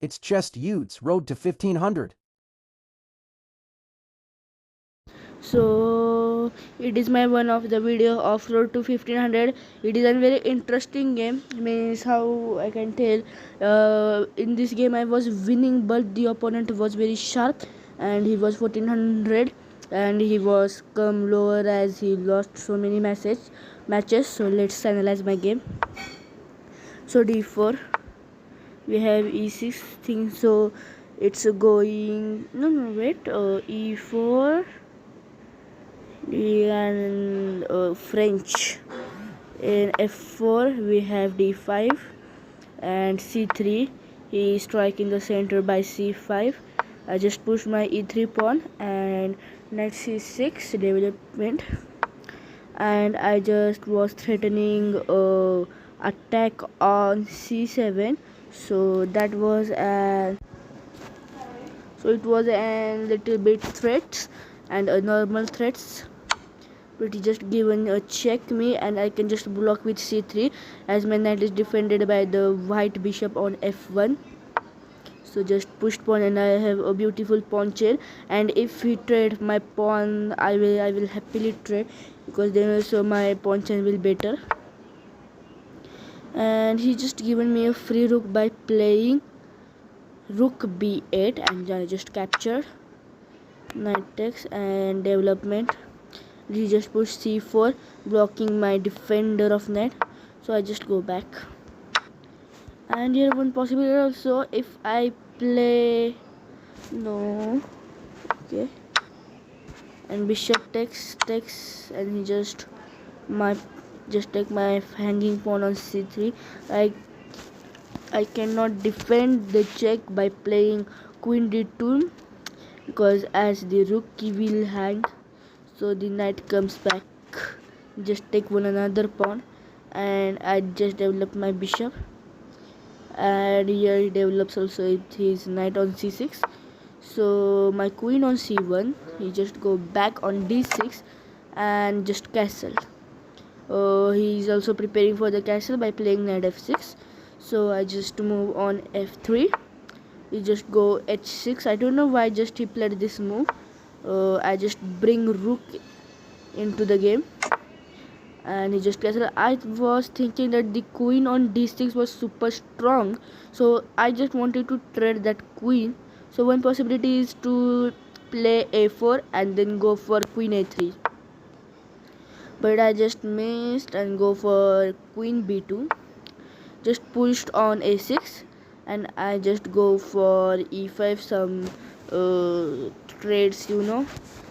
It's just Ude's road to 1500. So it is my one of the video of road to 1500. It is a very interesting game, means how I can tell. In this game I was winning, but the opponent was very sharp and he was 1400 and he was come lower as he lost so many matches. So let's analyze my game. So d4, we have e6 thing, so it's going, no wait, e4 and French. In f4 we have d5 and c3. He is striking the center by c5. I just pushed my e3 pawn and knight c6 development, and I just was threatening attack on c7. So that was a, so it was a little bit threats and a normal threats, but he just given a check me and I can just block with c3 as my knight is defended by the white bishop on f1. So just pushed pawn and I have a beautiful pawn chain, and if he trade my pawn I will happily trade, because then also my pawn chain will better. And he just given me a free rook by playing rook b8 and I just captured. Knight takes and development. He just pushed c4 blocking my defender of knight, so I just go back. And here one possibility also, if I play, no, okay, and bishop takes and he just take my hanging pawn on c3. I cannot defend the check by playing queen d2, because as the rook will hang, so the knight comes back. Just take one another pawn and I just develop my bishop, and here he develops also his knight on c6. So my queen on c1, he just go back on d6 and just castle. He is also preparing for the castle by playing knight f6. So I just move on f3. He just go h6. I don't know why just he played this move. I just bring rook into the game and he just castle. I was thinking that the queen on d6 was super strong, so I just wanted to trade that queen. So one possibility is to play a4 and then go for queen a3, but I just missed and go for queen b2. Just pushed on a6 and I just go for e5. Some trades,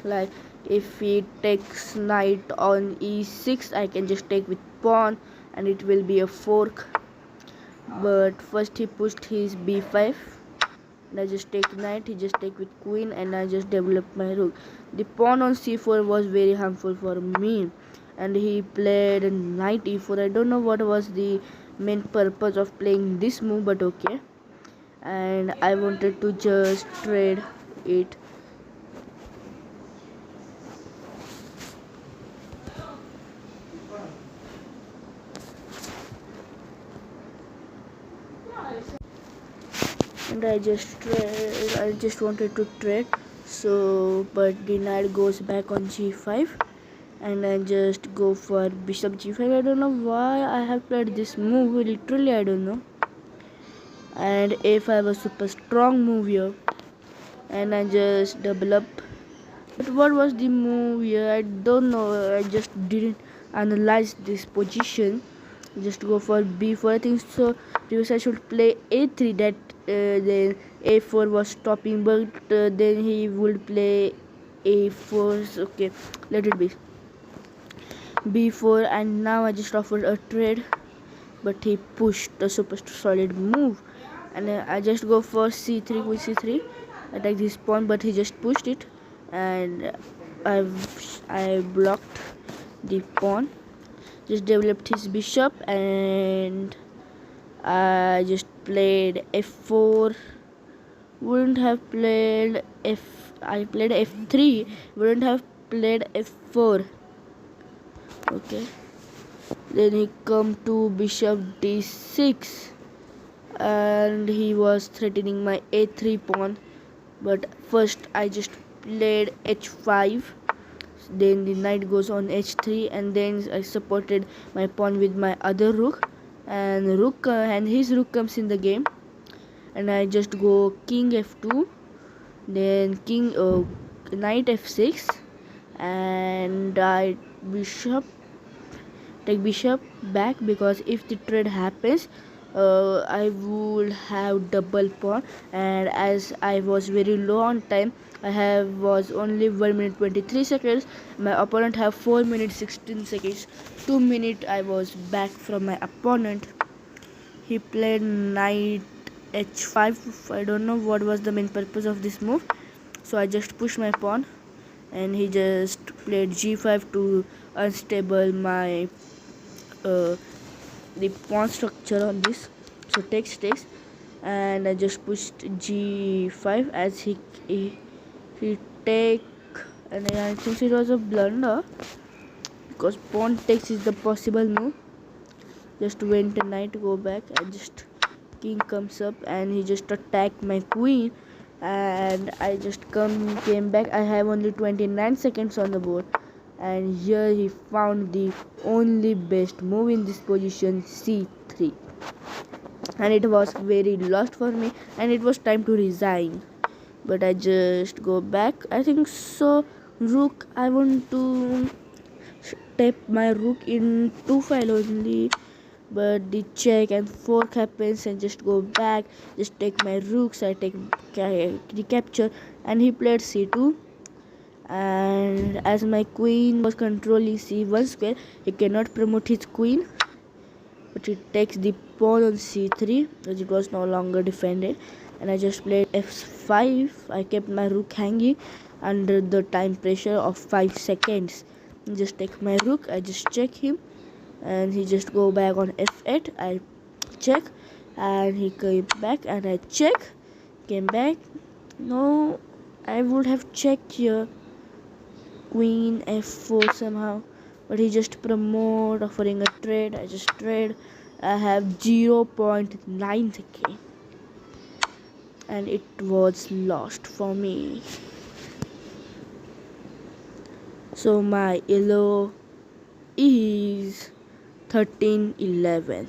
like if he takes knight on e6, I can just take with pawn and it will be a fork. But first he pushed his b5 and I just take knight, he just take with queen and I just develop my rook. The pawn on c4 was very harmful for me and he played knight e4. I don't know what was the main purpose of playing this move, but okay. And I wanted to just trade it. And I just wanted to trade. So but the knight goes back on g5 and I just go for bishop g5. I don't know why I have played this move, literally I don't know. And a5 was super strong move here and I just double up. But what was the move here? I don't know. I just didn't analyze this position. Just go for b4. I think so. Because I should play a3. That then a4 was stopping, but then he would play a4. Okay, let it be b4. And now I just offered a trade, but he pushed a super solid move, and I just go for c3 with c3. Attack this pawn, but he just pushed it and I blocked the pawn. Just developed his bishop and I just played f4. Wouldn't have played I played f3. Wouldn't have played f4. Okay, then he come to bishop d6. and he was threatening my a3 pawn, but first I just played h5. Then the knight goes on h3, and then I supported my pawn with my other rook, and his rook comes in the game, and I just go king f2, then knight f6, and I bishop take bishop back, because if the trade happens, I would have double pawn, and as I was very low on time, was only 1 minute 23 seconds. My opponent have 4 minutes 16 seconds. 2 minutes I was back from my opponent. He played knight h5. I don't know what was the main purpose of this move, so I just pushed my pawn, and he just played g5 to unstable my the pawn structure on this. So takes, and I just pushed g5 as he take, and I think it was a blunder, because pawn takes is the possible move. Just went a knight, go back, and just king comes up, and he just attacked my queen, and I just came back. I have only 29 seconds on the board, and here he found the only best move in this position, c3, and it was very lost for me, and it was time to resign. But I just go back, I think so. Rook, I want to step my rook in 2 file only, but the check and fork happens, and just go back, just take my rooks. I take the capture, and he played c2, and as my queen was controlling c1 square, he cannot promote his queen, but he takes the pawn on c3, as it was no longer defended, and I just played f5. I kept my rook hanging under the time pressure of 5 seconds. Just take my rook, I just check him, and he just go back on f8. I check, and he came back, and I check, came back. No, I would have checked here, queen f4 somehow, but he just promote, offering a trade. I just trade. I have 0.9 seconds, and it was lost for me. So my elo is 13-11.